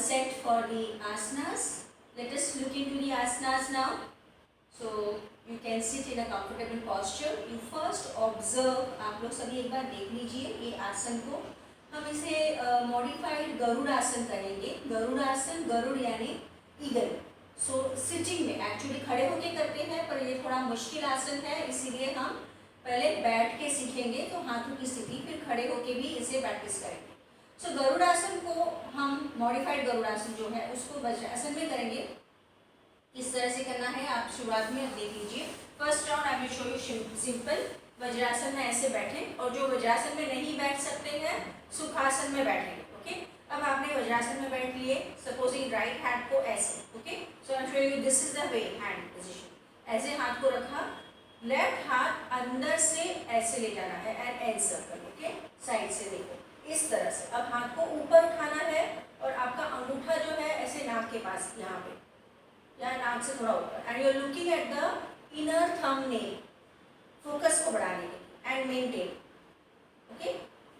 set for the asanas. Let us look into the asanas now. So you can sit in a comfortable posture. You first observe, आप लोग सभी एक बार देख लीजिए ये आसन को. हम इसे मॉडिफाइड गरुड़ आसन करेंगे. गरुड़ आसन, गरुड़ यानी ईगल. सो सिटिंग में एक्चुअली खड़े होके करते हैं, पर ये थोड़ा मुश्किल आसन है, इसीलिए हम पहले बैठ के सीखेंगे. तो हाथों की स्थिति, फिर खड़े होके भी इसे प्रैक्टिस करेंगे. सो गरुड़ासन को हम मॉडिफाइड गरुड़ासन जो है उसको वज्रासन में करेंगे. किस तरह से करना है आप शुरुआत में देख लीजिए. First round I will show you simple. Vajrasana में ऐसे बैठे, और जो वज्रासन में नहीं बैठ सकते हैं सुखासन में बैठेंगे. ओके, अब आपने वज्रासन में बैठ लिए. सपोजिंग राइट हैंड को ऐसे. Okay, so I show you this is the way hand position. ऐसे हाथ को रखा, लेफ्ट हाथ अंदर से ऐसे ले जाना है and as circle. Okay, side से देखो इस तरह से. अब हाथ को ऊपर उठाना है और आपका अंगूठा जो है ऐसे नाक के पास, यहाँ पे, या नाक से थोड़ा ऊपर, and you are looking at the inner thumbnail. Focus को बढ़ाने के लिए and maintain. Okay,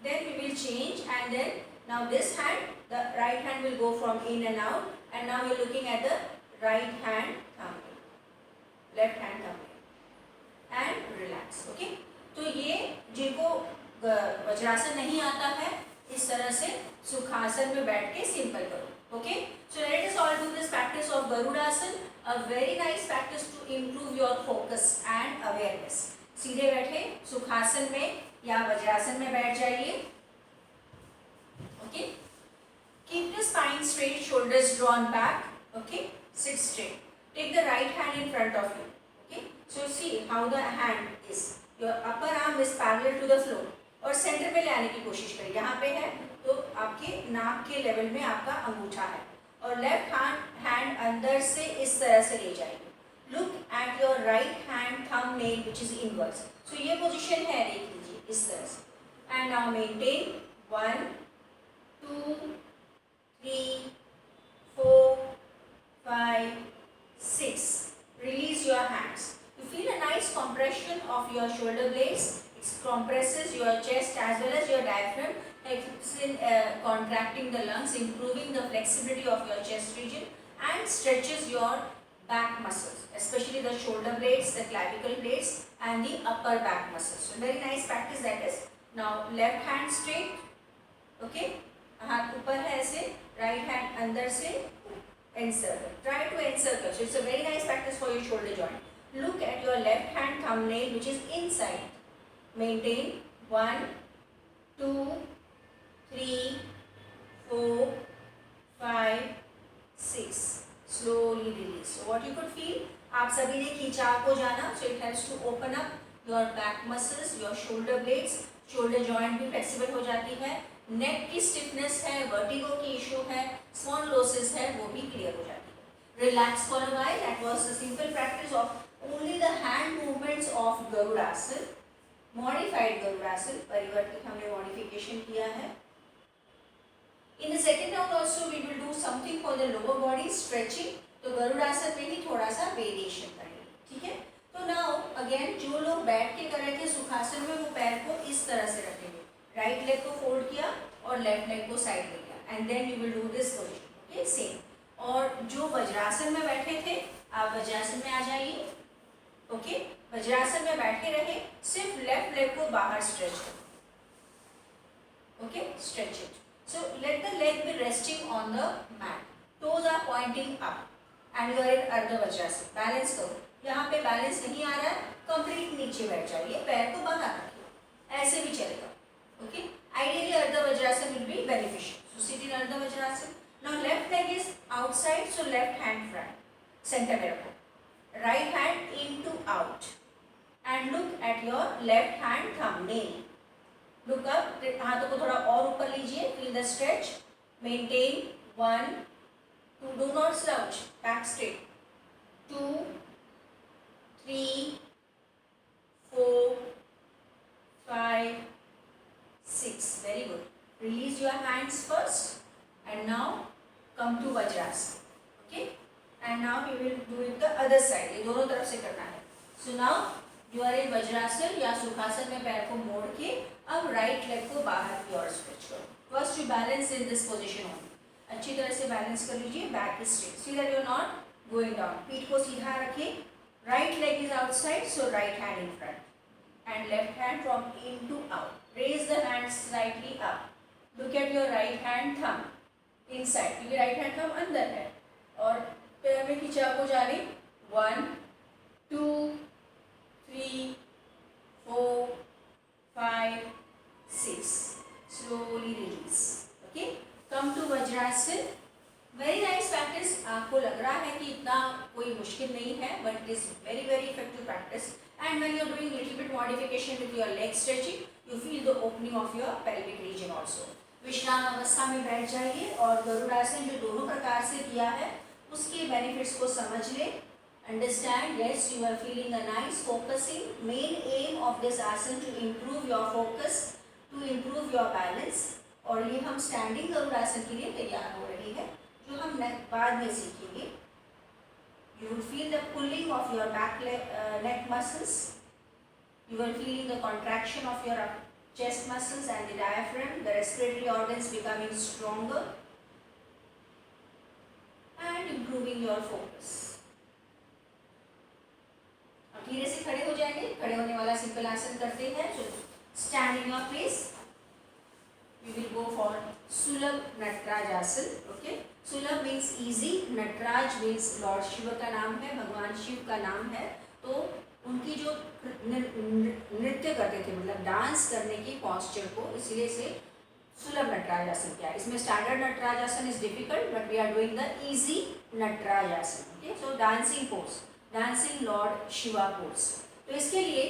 then we will change and then now this hand, the right hand will go from in and out, and now you are looking at the right hand thumbnail, left hand thumbnail and relax. Okay, तो ये जिनको वज्रासन नहीं आता है, इस तरह से सुखासन में बैठ के सिंपल करो. Okay, so let us all do this practice of Garudasana. A very nice practice to improve your focus and awareness. सीधे बैठे सुखासन में या वज्रासन में बैठ जाइए. Okay, keep the spine straight, shoulders drawn back. Okay, sit straight. Take the right hand in front of you. Okay, so see how the hand is. Your upper arm is parallel to the floor, और centre में लाने की कोशिश करें. यहाँ पे है तो आपके नाक के लेवल में आपका अंगूठा है, और लेफ्ट हैंड अंदर से इस तरह से ले जाइए. Look at your right hand thumbnail which is inverse. So ये पोजीशन है, देख लीजिए इस तरह से. And now maintain 1 2 3 4 5 6. Release your hands. You feel a nice compression of your shoulder blades. It compresses your chest as well as your diaphragm, helps in contracting the lungs, improving the flexibility of your chest region, and stretches your back muscles, especially the shoulder blades, the clavicle blades, and the upper back muscles. So very nice practice that is. Now left hand straight. Okay, हाथ ऊपर है ऐसे, right hand अंदर से encircle. Try to encircle. So it's a very nice practice for your shoulder joint. Look at your left hand thumbnail which is inside. Maintain 1 2 3 4 5 6. Slowly release. So what you could feel, आप सभी ने खिंचाव को जाना. So it helps to open up your back muscles, your shoulder blades. Shoulder joint भी flexible हो जाती है. नेक की स्टिफनेस है, वर्टिगो की इशू है, स्पॉन्डिलोसिस है, वो भी क्लियर हो जाती है. Relax for a while. That was the simple practice of only the hand movements of Garudasana. Modified Garudasana, परिवर्तित हमने मॉडिफिकेशन किया है. In the second round also we will do something for the lower body stretching. तो गरुड़ासन में ही थोड़ा सा variation करेंगे. ठीक है, तो नाउ अगेन जो लोग बैठ के कर रहे थे सुखासन में, वो पैर को इस तरह से रखेंगे. राइट लेग को फोल्ड किया और लेफ्ट लेग को साइड में किया, and then you will do this position. Okay, same. और जो वज्रासन में बैठे थे, आप वज्रासन में आ जाइए. ओके, वज्रासन में बैठे रहे, सिर्फ लेफ्ट लेग को बाहर स्ट्रेच करो. Okay, stretch it. So let the leg be resting on the mat. Toes are pointing up and you are in Ardha Vajrasana. Balance करो. यहाँ पे बैलेंस नहीं आ रहा है, कंप्लीट नीचे बैठ जाइए, पैर को बाहर रखिए. ऐसे भी चलेगा. Okay, ideally Ardha Vajrasan will be beneficial. So sit in Ardha Vajrasan. Now left leg is outside, so left hand front, center में रखो. Right hand into out, and look at your left hand thumbnail. Look up. हाथों को थोड़ा और ऊपर लीजिए. Feel the stretch. Maintain 1 2. Do not slouch. Back straight. 2 3 4 5 6. Very good. Release your hands first, and now come to Vajrasan. Okay, and now we will do it the other side. ये दोनों तरफ से करना है. So now you are in Vajrasan या सुखासन में पैर को मोड़ के अब राइट लेग को बाहर की ओर स्ट्रेच करो. First you balance in this position only. अच्छी तरह से बैलेंस कर लीजिए, back is straight, see that you are not going down. पीठ को सीधा रखिए, right leg is outside, so right hand in front and left hand from in to out. Raise the hand slightly up, look at your right hand thumb inside, क्योंकि right hand thumb अंदर है और पैर में खींचे आपको जा रही 1 2 3 4 5 6, slowly release, okay, come to Vajrasan, very nice practice। आपको लग रहा है कि इतना कोई मुश्किल नहीं है, but it is very very effective practice, and when you are doing little bit modification with your leg stretching, you feel the opening of your pelvic region also। विश्राम अवस्था में बैठ जाइए और गरुड़ासन जो दोनों प्रकार से किया है उसके बेनिफिट्स को समझ ले, understand, yes, you are feeling a nice focusing, main aim of this asan to improve your focus, to improve your balance, और ये हम स्टैंडिंग गरुड़ासन के लिए तैयार हो रही है जो हम बाद में सीखेंगे। You will feel the pulling of your back neck muscles, you will feeling the contraction of your chest muscles and the diaphragm, the respiratory organs becoming stronger and improving your focus। अब धीरे से खड़े हो जाएंगे, खड़े होने वाला simple आसन करते हैं। So stand in your place, we will go for सुलभ नटराज आसन, okay। सुलभ means easy, Nataraj means lord Shiva का नाम है, भगवान शिव का नाम है। तो उनकी जो नृत्य करते थे, मतलब डांस करने की पॉस्चर को, इसलिए से सुलभ नटराज आसन किया। इसमें standard Nataraj asana is difficult, but we are doing the easy Nataraj asana, okay. So dancing pose, dancing lord Shiva pose. तो इसके लिए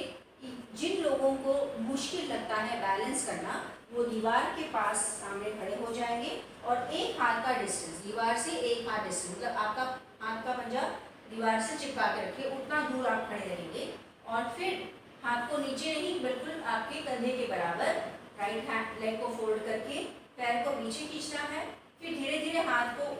जिन लोगों को मुश्किल लगता है बैलेंस करना, वो दीवार के पास सामने खड़े हो जाएंगे और एक हाथ का डिस्टेंस, दीवार से एक हाथ डिस्टेंस, मतलब आपका हाथ का पंजा दीवार से चिपका के रखिए, उतना दूर आप खड़े रहेंगे और फिर हाथ को नीचे नहीं, बिल्कुल आपके कंधे के बराबर राइट हैंड लेग को फोल्ड करके पैर को पीछे खींचना है। फिर धीरे धीरे हाथ को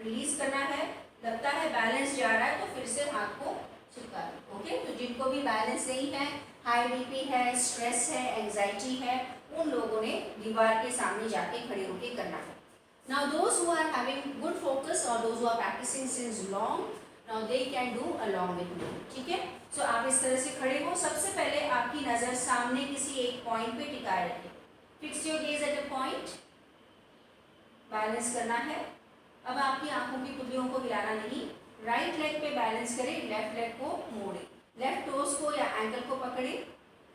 रिलीज करना है, लगता है बैलेंस जा रहा है तो फिर से हाथ को चिपका दें, ओके। तो जिनको भी बैलेंस नहीं है, हाई बीपी है, स्ट्रेस है, एंजाइटी है, उन लोगों ने दीवार के सामने जाके खड़े होके करना है। Now those who are having good focus और those who are practising since long, now they can do along with me, ठीक है। सो आप इस तरह से खड़े हो। सबसे पहले आपकी नज़र सामने किसी एक पॉइंट पे टिकाए रखें, fix your gauge at a point, balance करना है। अब आपकी आंखों की पुतलियों को हिलाना नहीं, राइट लेग पे बैलेंस करें, लेफ्ट लेग को मोड़े, लेफ्ट टोज को या एंकल को पकड़े,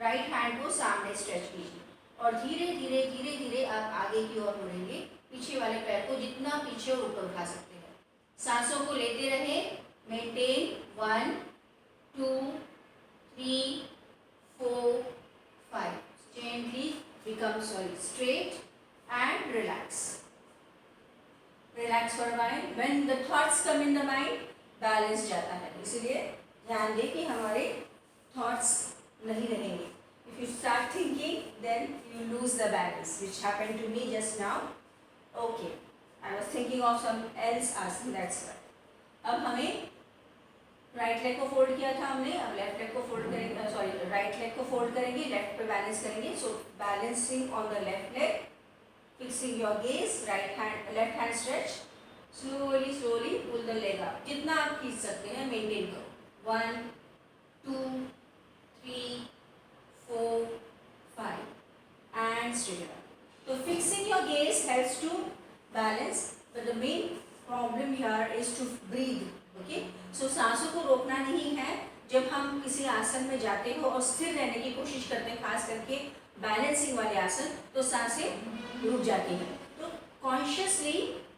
राइट हैंड को सामने स्ट्रेच कीजिए और धीरे धीरे धीरे धीरे आप आगे की ओर मुड़ेंगे, पीछे वाले पैर को जितना पीछे और ऊपर उठा सकते हैं। सांसों को लेते रहे, maintain 1 2 3 4 5, gently become straight and relax for a while। when the thoughts come in the mind, balance जाता है, इसलिए ध्यान दें कि हमारे थॉट्स नहीं रहेंगे। If you start thinking, then you lose the balance, which happened to me just now, okay। I was thinking of some else asking, that's why। अब हमें राइट लेग को फोल्ड किया था हमने, अब लेफ्ट लेग को फोल्ड करेंगे, sorry right leg को फोल्ड करेंगे, लेफ्ट पे बैलेंस करेंगे। So balancing on the left leg, fixing your gaze, right hand, left hand stretch, slowly slowly pull the leg up, जितना आप खींच सकते हैं मेंटेन करो। 1 2 3 4 5 and straight up। तो fixing your gaze helps to balance, but the main problem here is to breathe, okay। so सांसों को रोकना नहीं है। जब हम किसी आसन में जाते हो और स्थिर रहने की कोशिश करते हैं, खास करके बैलेंसिंग वाले आसन, तो सांसें रुक जाती हैं। तो कॉन्शियसली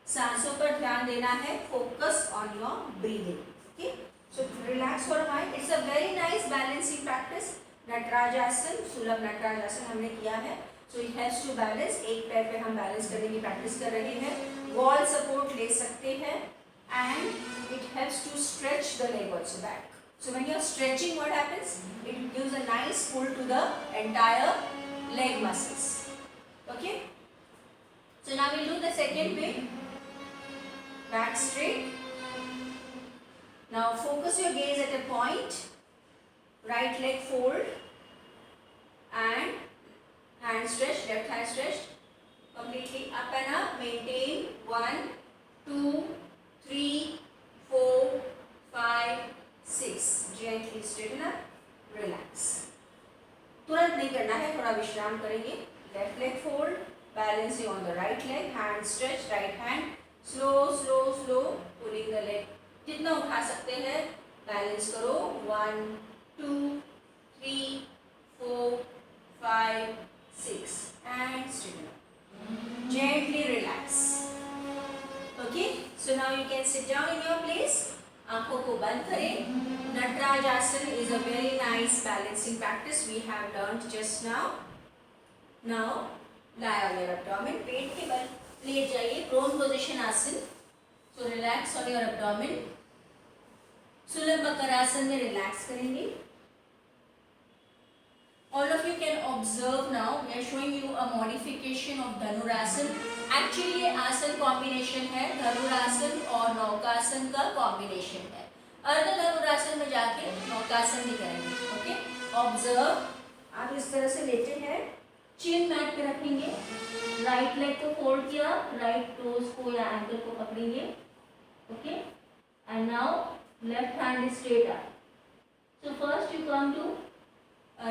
सांसों पर ध्यान देना है, focus on your breathing, okay. So relax for a mind, it's a very nice balancing practice. Nataraj asana, सुलभ नटराज आसन हमने किया है। So it has to balance, एक पैर पे हम बैलेंस करने की प्रैक्टिस कर रहे हैं, वॉल सपोर्ट ले सकते हैं, and it has to stretch the leg also back. So when you are stretching, what happens, it gives a nice pull to the entire leg muscles, okay। so now we'll do the second way, back straight। now focus your gaze at a point, right leg fold and hand stretch, left hand stretched completely up and up, maintain 1 2, 3, 4, 5, 6. Gently straighten up, relax. तुरंत नहीं करना है, थोड़ा विश्राम करेंगे. Left leg fold, balancing on the right leg, hand stretch, right hand, slow slow slow pulling the leg. जितना उठा सकते हैं बैलेंस करो. 1, 2, 3, 4, 5, 6 and straighten up. Gently relax. Okay, so now you can sit down in your place. आंखों को बंद करें. नटराज आसन is a very nice balancing practice we have learned just now. Now lie on your abdomen. पेट के बल late जाइए. prone position आसन. So relax on your abdomen. सुलभ मकरासन में रिलैक्स करेंगे. All of you can observe now. We are showing you a modification of dhanurasana. Actually ये आसन combination है. धनुरासन और नौकासन का कॉम्बिनेशन है. अर्ध धनुरासन में जाके नौकासन भी करेंगे. Okay, observe. आप इस तरह से लेटे हैं, चिन मैट पे रखेंगे, राइट लेग को फोल्ड किया, राइट टोज को या एंकल को पकड़ेंगे. Okay, and now left hand is straight up. So first you come to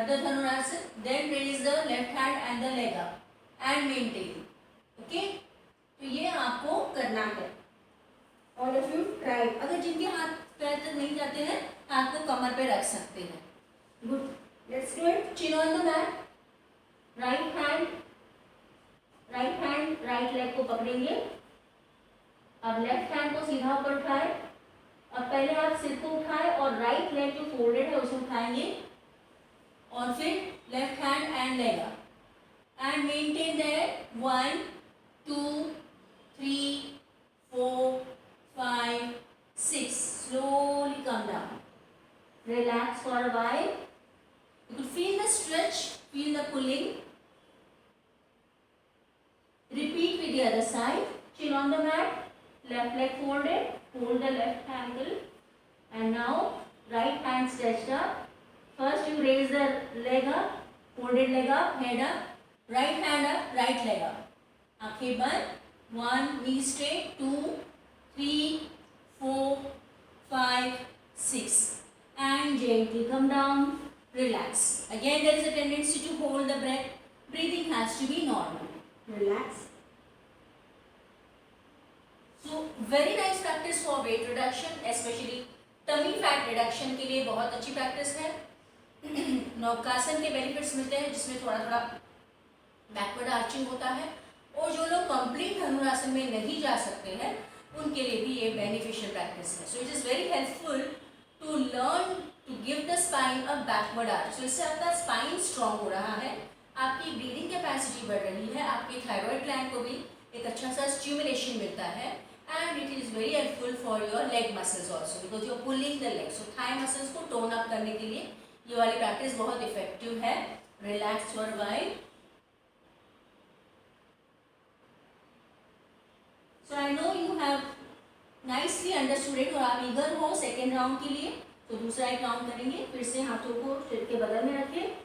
the Dhanurasana, then raise the left hand and the leg up and maintain. Okay, तो ये आपको करना है. All of you try. अगर जिनके हाथ पैर तक नहीं जाते हैं, हाथ को कमर पे रख सकते हैं. Good. Let's do it. Chin on the mat. Right hand, right leg को पकड़ेंगे. अब लेफ्ट हैंड को सीधा ऊपर उठाए. अब पहले आप सिर को उठाए और राइट लेग जो फोल्डेड है उसे उठाएंगे और फिर left hand and leg up and maintain that. 1, 2, 3, 4, 5, 6. Slowly come down. Relax for a while. You could feel the stretch, feel the pulling. Repeat with the other side. Chin on the mat, left leg folded, hold the left ankle, and now right hand stretched up. First you raise the leg up, folded leg up, head up, right hand up, right leg up. आंखें बंद. 1, knee straight, 2, 3, 4, 5, 6 and gently come down. Relax. Again there is a tendency to hold the breath. Breathing has to be normal. Relax. So very nice practice for weight reduction, especially tummy fat reduction के लिए बहुत अच्छी practice है. नौकासन के benefits मिलते हैं जिसमें थोड़ा थोड़ा बैकवर्ड आर्चिंग होता है, और जो लोग कंप्लीट धनुरासन में नहीं जा सकते हैं उनके लिए भी ये बेनिफिशियल प्रैक्टिस है. So it is very helpful to learn to give the spine a backward arch. So इससे आपका स्पाइन स्ट्रांग हो रहा है, आपकी ब्रीदिंग कैपेसिटी बढ़ रही है, आपकी थायराइड ग्लैंड को भी एक अच्छा सा स्टिमुलेशन मिलता है, and it is very helpful for your leg muscles also because you are pulling the leg. So thigh muscles को टोन अप करने के लिए ये वाली प्रैक्टिस बहुत इफेक्टिव है. Relax for while. So I know you have nicely understood it और आप ईगर हो सेकेंड राउंड के लिए. तो दूसरा एक राउंड करेंगे. फिर से हाथों को सिर के बगल में रखें,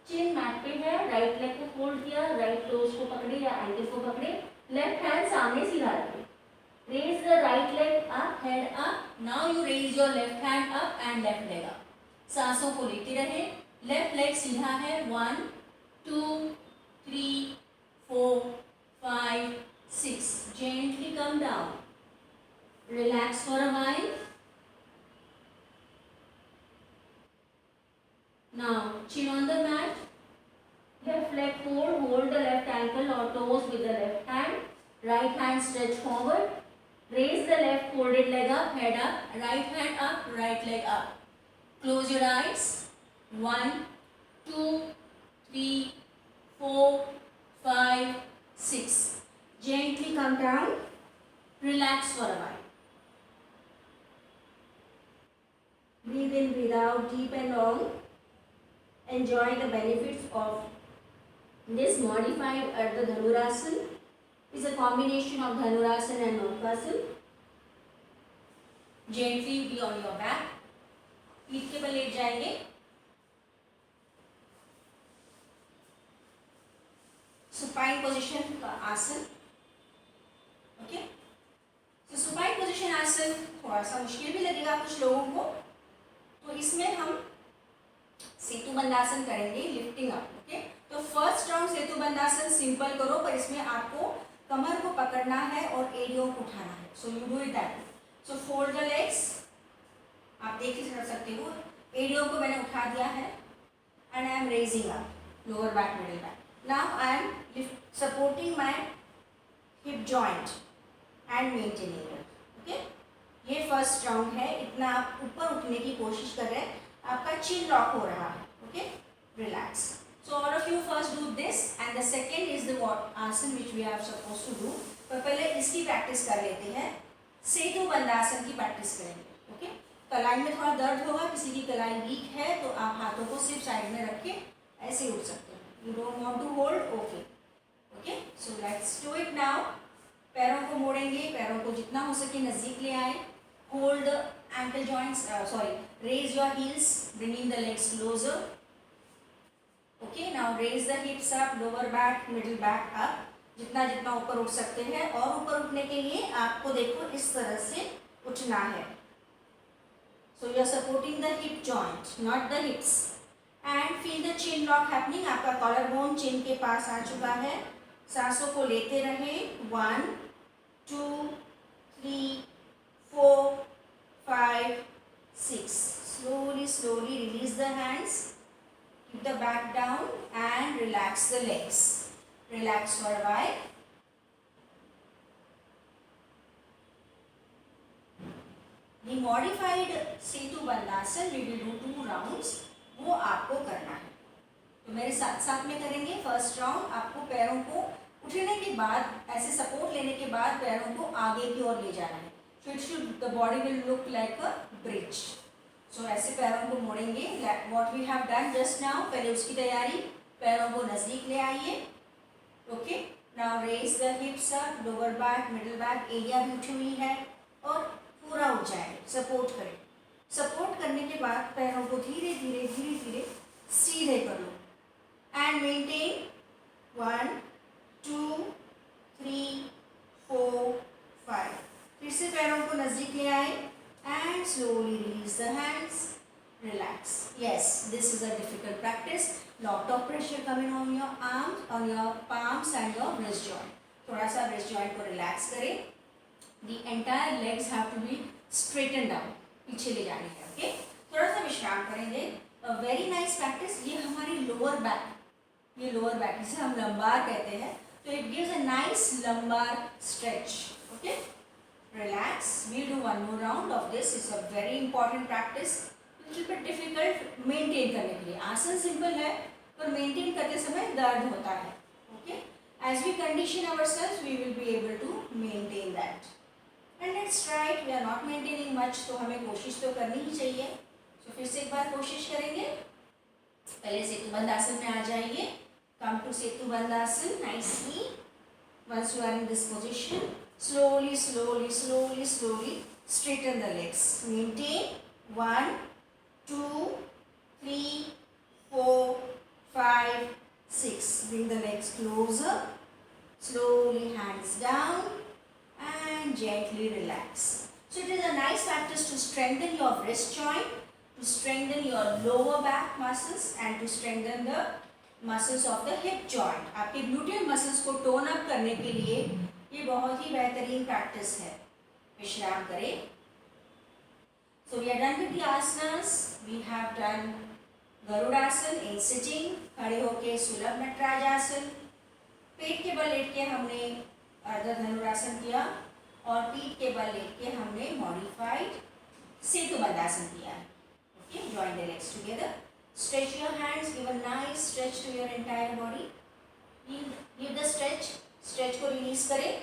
चिन मैट पे है, राइट लेग को फोल्ड किया, राइट टोज को पकड़े या एंकल को पकड़े, लेफ्ट हैंड सामने सीधा रखें. Raise the right leg up, head up. Now you raise your left hand up and left leg up. सांसों को लेते रहे. लेफ्ट लेग सीधा है. 1, 2, 3, 4, 5, 6. Gently come down. Relax for a while. Now chin on the mat. Left leg fold. Hold the left ankle or toes with the left hand. Right hand stretch forward. Raise the left folded leg up, head up, right hand up, right leg up. Close your eyes. 1, 2, 3, 4, 5, 6. Gently come down. Relax for a while. Breathe in, breathe out, deep and long. Enjoy the benefits of this modified Ardha Dhanurasana. Is a combination of Dhanurasana and Naukasana. Gently be on your back. पीठ के बल late जाएंगे. Supine position का आसन. Okay, तो supine position आसन थोड़ा सा मुश्किल भी लगेगा कुछ लोगों को, तो इसमें हम सेतु बंदासन करेंगे लिफ्टिंग अप। ओके, तो फर्स्ट राउंड सेतु बंदासन सिंपल करो, पर इसमें आपको कमर को पकड़ना है और एड़ियों को उठाना है। So you do it that. So fold the legs, आप देख ही सकते हो, एड़ियों को मैंने उठा दिया है and I am raising up lower back middle back. Now I am supporting my hip joint and maintaining it. Okay, ये फर्स्ट राउंड है, इतना आप ऊपर उठने की कोशिश कर रहे हैं, आपका चिन लॉक हो रहा है। Okay, relax. So all of you first do this and the second is the asana which we are suppose to do. तो पहले इसकी प्रैक्टिस कर लेते हैं, सेतु बंदासन की प्रैक्टिस करेंगे। ओके, कलाई में थोड़ा दर्द होगा, किसी की कलाई वीक है तो आप हाथों को सिर्फ साइड में रख के ऐसे उठ सकते हैं। You don't want to hold, okay. Okay, so let's do it now. पैरों को मोड़ेंगे, पैरों को जितना हो सके नज़दीक ले आए। Hold the ankle joints, raise your heels, bringing the legs closer. Okay, now raise the hips up, lower back, middle back up, जितना जितना ऊपर उठ सकते हैं। और ऊपर उठने के लिए आपको देखो इस तरह से उठना है। So you are supporting the hip joint, not the hips, and feel the chin lock happening. आपका कॉलर बोन चिन के पास आ चुका है। सांसों को लेते रहे, 1 2 3 4 5 6. Slowly release the hands, keep the back down and relax the legs. Relax for a while. The modified Setu बंदासन we will do 2 rounds, वो आपको करना है। तो मेरे साथ साथ में करेंगे। फर्स्ट राउंड आपको पैरों को उठने के बाद, ऐसे सपोर्ट लेने के बाद पैरों को आगे की ओर ले जाना है। So it should, the body will look like a bridge. So ऐसे पैरों को मोड़ेंगे, what we have done just now। पहले उसकी तैयारी, पैरों को नज़दीक ले आइए। Okay, now raise the hips up, lower back, middle back, area भी उठी हुई है और पूरा उठ जाए। सपोर्ट करें। सपोर्ट करने के बाद पैरों को धीरे धीरे सीधे कर लो एंड मेंटेन 1 2 3 4 5। फिर से पैरों को नज़दीक ले आए and slowly release the hands, relax. Yes, this is a difficult practice. Lot of pressure coming on your arms, on your palms and your wrist joint. थोड़ा सा रिस्ट जॉइंट को रिलैक्स करें। The entire legs have to be straighten down, पीछे ले जाने हैं। Okay, थोड़ा सा विश्राम करेंगे। Very nice practice. ये हमारी लोअर बैक, ये लोअर बैक जिसे हम लंबार कहते हैं, तो it gives a nice lumbar stretch. Okay, relax. We'll do one more round of this. It's a very important practice. Little bit difficult maintain करने के लिए। आसन सिंपल है पर मेंटेन करते समय दर्द होता है। Okay? As we condition ourselves, we will be able to maintain that. And let's try it. We are not maintaining much, तो हमें कोशिश तो करनी ही चाहिए। So फिर से एक बार कोशिश करेंगे। पहले सेतु बंदासन में आ जाइए। Come to Setu Bandhasana nicely. Once you are in this position, slowly straighten the legs. Maintain 1 2 3 4 5 6. Bring the legs closer. Slowly hands down and gently relax. So it is a nice practice to strengthen your wrist joint, to strengthen your lower back muscles and to strengthen the muscles of the hip joint. आपके gluteal muscles को tone up करने के लिए ये बहुत ही बेहतरीन practice है। विश्राम करें। So we are done with the asanas. We have done garudasana in sitting, खड़े होके सुलभ नटराज आसन, पेट के बल लेट के हमने अर्ध धनुरासन किया और पीठ के बल लेट के हमने मॉडिफाइड सेतु बंदासन किया। Okay, join the legs together. Stretch your hands, give a nice stretch to your entire body. Give the stretch. Stretch को रिलीज करें।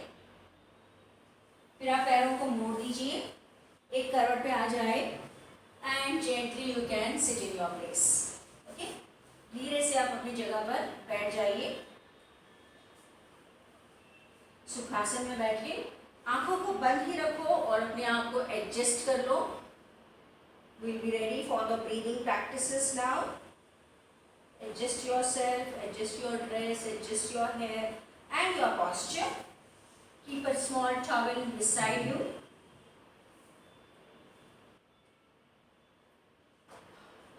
फिर आप पैरों को मोड़ दीजिए, एक करवट पे आ जाए and gently you can sit in your place. Okay, धीरे से आप अपनी जगह पर बैठ जाइए। सुखासन में बैठिए, आंखों को बंद ही रखो और अपने आप को एडजस्ट कर लो। We'll be ready for the breathing practices now. Adjust yourself, adjust your dress, adjust your hair and your posture. Keep a small towel beside you.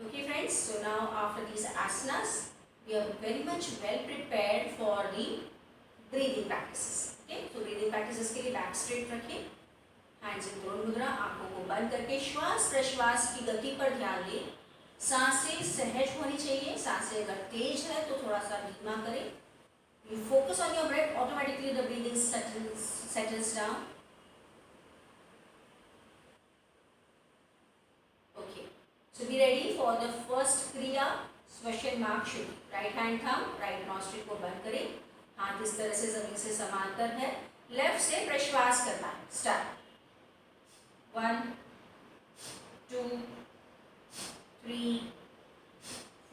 Okay friends, so now after these asanas, we are very much well prepared for the breathing practices. Okay, so breathing practices के लिए back straight रखें, hands in Drona मुद्रा, आंखों को बंद करके श्वास प्रश्वास की गति पर ध्यान दें. सांसें सहज होनी चाहिए. सांसें अगर तेज है तो थोड़ा सा धीमा करें. You focus on your breath, automatically the breathing settles down. Okay, so be ready for the first kriya, Swashenmak Shuddhi. Right hand thumb, right nostril को बंद करें. हाथ इस तरह से जमीन से समांतर है. लेफ्ट से प्रश्वास करना है. स्टार्ट. 1 2 3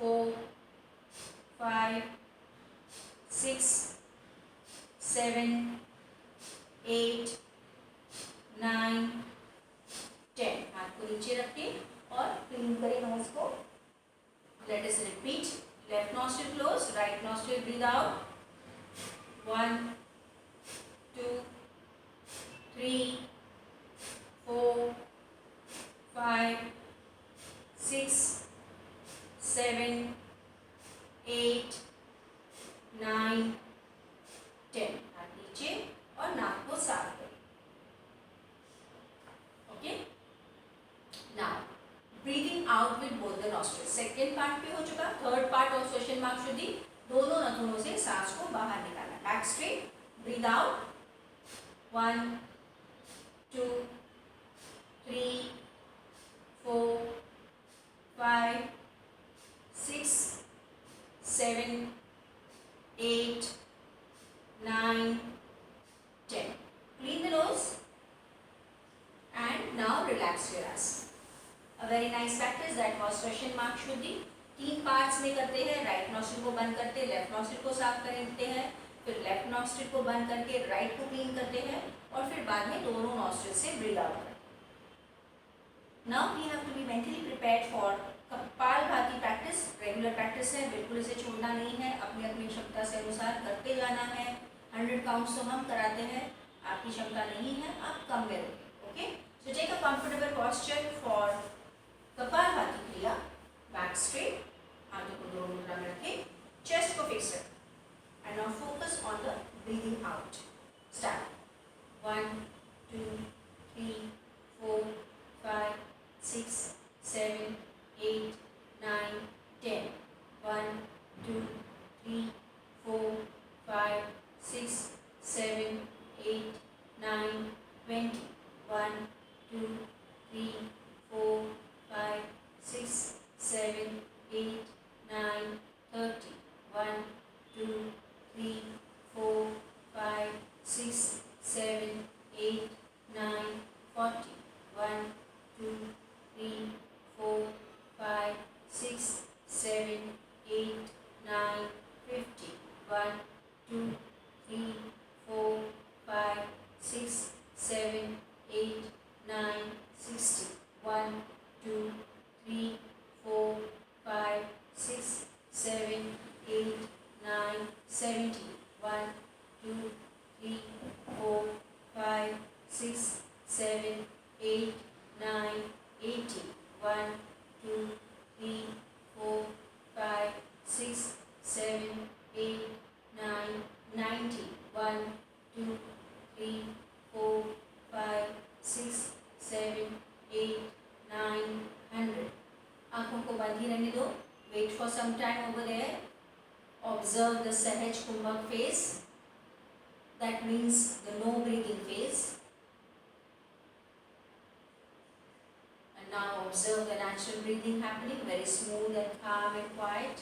4 5 6 7 8 9 10. हाथ को नीचे रखें और क्लीन करें नोज को. Let us repeat. Left nostril close, right nostril breathe out. 1 2 3 4 5 6 7 8 9 10. हाथ नीचे और नाक को साफ करें. Okay, now breathing out with both the nostrils. Second part पे हो चुका. थर्ड पार्ट ऑफ श्वसनमार्ग शुद्धि, दोनों नथुनों से सांस को बाहर निकालना. Back straight, breathe out. 1 2 3 4 5 6 7 8 9 10. Clean the nose and now relax your eyes. A very nice practice that was Swashenmak Shuddhi. 3 parts में करते हैं. राइट नॉस्ट्रिल को बंद करते हैं, लेफ्ट नॉस्ट्रिल को साफ करते हैं, फिर लेफ्ट नॉस्ट्रिल को बंद करके राइट को क्लीन करते हैं और फिर बाद में दोनों नॉस्ट्रिल से ब्रीद आउट करते हैं. Now we have to be mentally prepared for Kapalbhati practice. Regular practice है, बिल्कुल इसे छोड़ना नहीं है. अपनी अपनी क्षमता से अनुसार करते जाना है. 100 काउंट्स तो हम कराते हैं. आपकी क्षमता नहीं है, आप कम में रखें. Okay, so take a comfortable posture for Kapalbhati kriya. Back straight, हाथों को दोनों मुद्रा में रखें, चेस्ट को फिक्स रखें. And now focus on the breathing out. Start. 1 2 3 4 5 6 7 8 9 10. 1 2 3 4 5 6 7 8 9 20. 1 2 3 4 5 6 7 8 9 30. 1 2 3 4 5 6 7 8 9 40. 1 2 3 4 5 6 7 8 9 50. 1 2 3 4 5 6 7 8 9 60. 1 2 3 4 5 6 7 8 9 70. 1 2 3 4 5 6 7 8 9 80. 1 2 3 4 5 6 7 8 9 90. 1 2 3 4 5 6 7 8 9 100. आंखों को बंद ही रहने दो. Wait for some time over there. Observe the sahaj kumbhak phase. That means the no breathing phase. And now observe the natural breathing happening, very smooth and calm and quiet.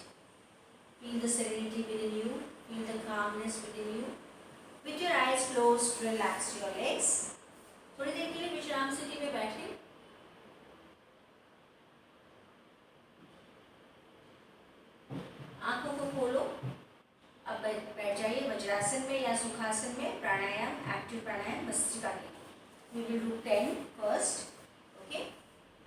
Feel the serenity within you. Feel the calmness within you. With your eyes closed, relax your legs. थोड़ी देर के लिए विश्राम स्थिति में बैठे. आंखों को खोलो. अब बैठ जाइए वज्रासन में या सुखासन में. प्राणायाम, एक्टिव प्राणायाम भस्त्रिका के. We will do 10 first. Okay.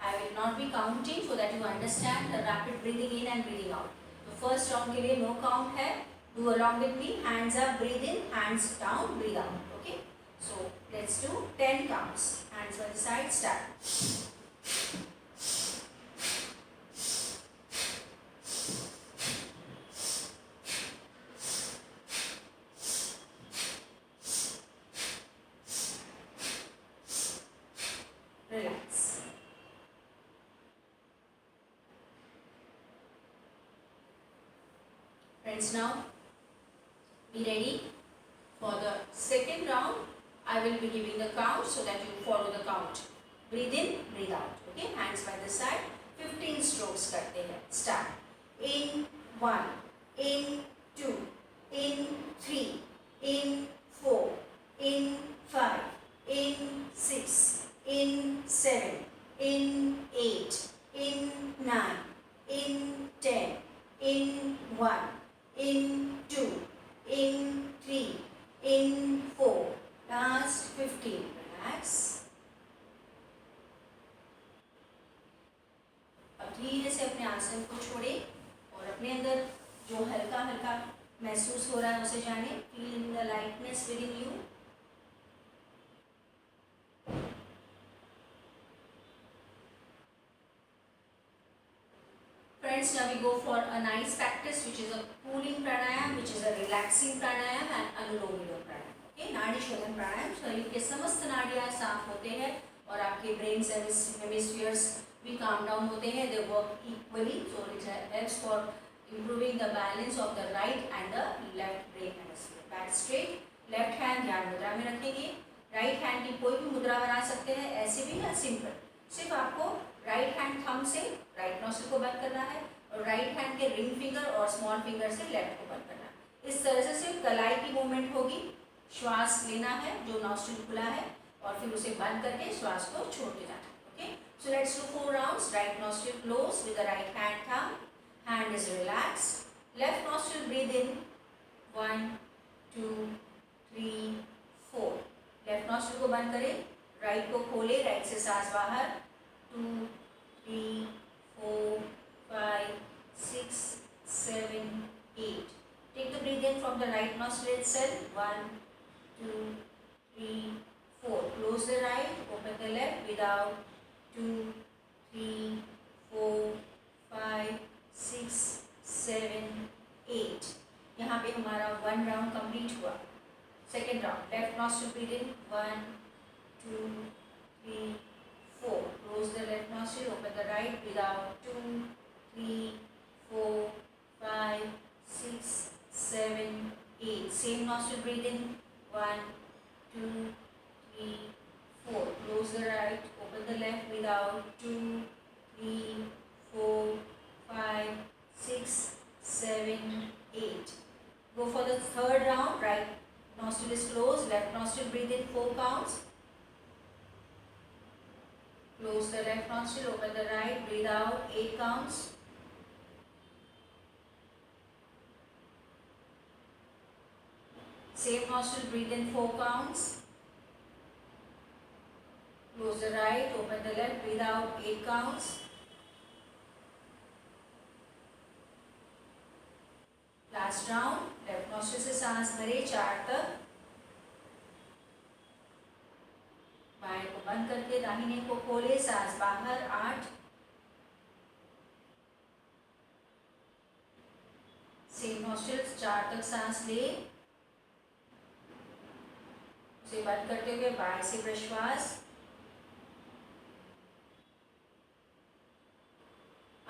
I will not be counting so that you understand the rapid breathing in and breathing out. तो फर्स्ट राउंड के लिए नो काउंट है. Do along with me. Hands up, breathe in. Hands down, breathe out. Okay. So let's do 10 counts. Hands by the side, start. Relax. Friends, now be ready for the second round. I will be giving the count so that you follow the count. Breathe in, breathe out. Okay, hands by the side. 15 strokes करते हैं. Start. In 1, in 2, in 3, in 4, in 5, in 6, in 7, in 8, in 9, in 10, in 1, in 2, in 3, in 4, last 15. Relax. अब धीरे से अपने आसन को छोड़े और अपने अंदर जो हल्का हल्का महसूस हो रहा है उसे जाने. Feel the lightness with in you. Friends, now we go for a nice practice which is a cooling pranayam, which is a relaxing pranayam and Anulom Vilom pranayam. Okay, नाड़ी शोधन प्राणायाम. शरीर के समस्त नाड़ियाँ साफ होते हैं और आपके ब्रेन हेमिस्फीयर्स भी काम डाउन होते हैं. They work equally, so it helps for improving the balance of the right and the left brain hemisphere. Back straight, left hand ध्यान मुद्रा में रखेंगे. राइट हैंड की कोई भी मुद्रा बना सकते हैं, ऐसे भी या सिंपल. सिर्फ आपको राइट हैंड थंब से राइट नॉस्ट्रिल को बंद करना है और राइट हैंड के रिंग फिंगर और स्मॉल फिंगर से लेफ्ट को बंद करना है. इस तरह से सिर्फ कलाई की मूवमेंट होगी. श्वास लेना है जो नॉस्ट्रिल खुला है और फिर उसे बंद करके श्वास को छोड़ते जाना है. Okay, so let's do 4 rounds. Right nostril close with the right hand thumb. Hand is relaxed. Left nostril breathe in 1 2 3 4. Left nostril को बंद करें. राइट को खोले. राइट से सांस बाहर. 2 3 4 5 6 7 8. Take the breath in from the right nostril itself. 1 2 3 4. Close the right, open the left. Without. 2 3 4 5 6 7 8. यहाँ पे हमारा 1 राउंड कंप्लीट हुआ. Second round. Left nostril breathe in 1 2 3 4. Close the left nostril, open the right. Without. 2 3 4 5 6 7 8. Same nostril breathe in 1 2 3 4. Close the right, open the left. Without. 2 3 4 5 6 7 8. Go for the third round. Right nostril is closed. Left nostril breathe in 4 counts. Close the left nostril, open the right, breathe out 8 counts. Same nostril, breathe in 4 counts. Close the right, open the left, breathe out 8 counts. Last round. Left nostril से सांस भरे 4 तक. बाएं को बंद करके दाहिने को खोले. सांस बाहर 8. सेम नॉस्ट्रिल 4 तक सांस ले. उसे बंद करते हुए बाएं से प्रश्वास.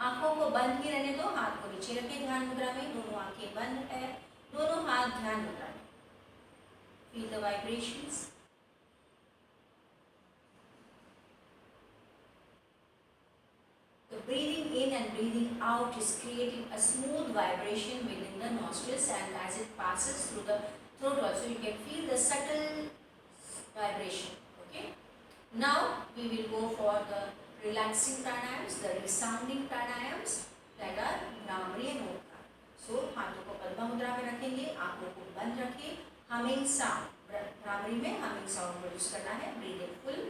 आंखों को बंद ही रहने दो. हाथ को नीचे रखें ध्यान मुद्रा में. दोनों आंखें बंद है. दोनों हाथ ध्यान मुद्रा में. Feel the vibrations. The breathing in and breathing out is creating a smooth vibration within the nostrils, and as it passes through the throat also you can feel the subtle vibration. Okay. Now we will go for the relaxing pranayams, the resounding pranayams that are Bhramari and Omkar. So हाथों को पद्मा मुद्रा में रखेंगे. आंखों को बंद रखें. Humming sound. Bhramari में humming sound प्रोड्यूस करना है. Breathe in full.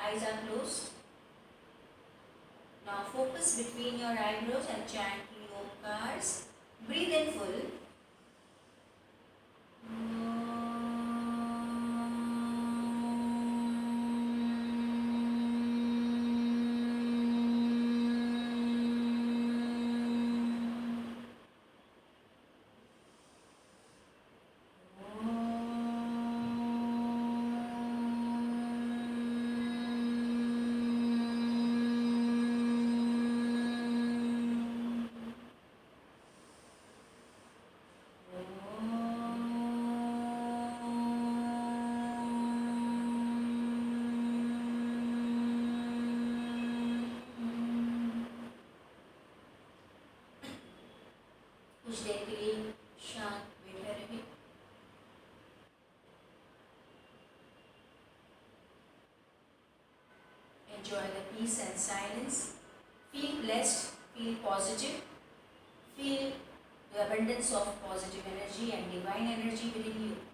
eyes are closed. Now focus between your eyebrows and chant Omkars. Breathe in full. कुछ देर के लिए शांत बैठे रहे. Enjoy the peace and silence. Feel blessed, feel positive, feel the abundance of positive energy and divine energy within you.